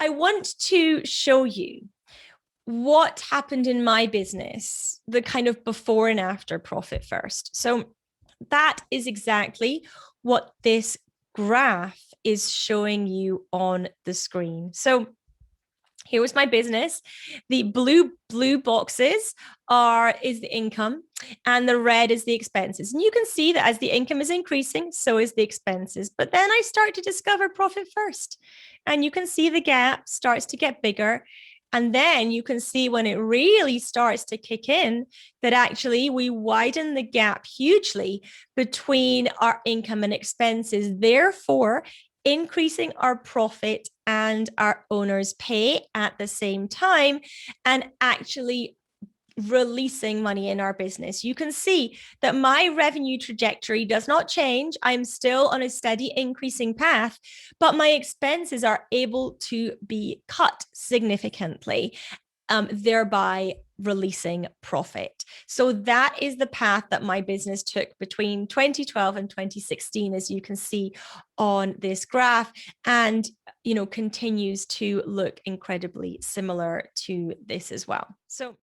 I want to show you what happened in my business, the kind of before and after Profit First. So that is exactly what this graph is showing you on the screen. So here was my business. The blue boxes is the income, and the red is the expenses. And you can see that as the income is increasing, so is the expenses. But then I start to discover Profit First, and you can see the gap starts to get bigger. And then you can see when it really starts to kick in that actually we widen the gap hugely between our income and expenses. Therefore, increasing our profit and our owner's pay at the same time, and actually releasing money in our business. You can see that my revenue trajectory does not change. I'm still on a steady increasing path, but my expenses are able to be cut significantly, thereby releasing profit. So that is the path that my business took between 2012 and 2016, as you can see on this graph, and continues to look incredibly similar to this as well. So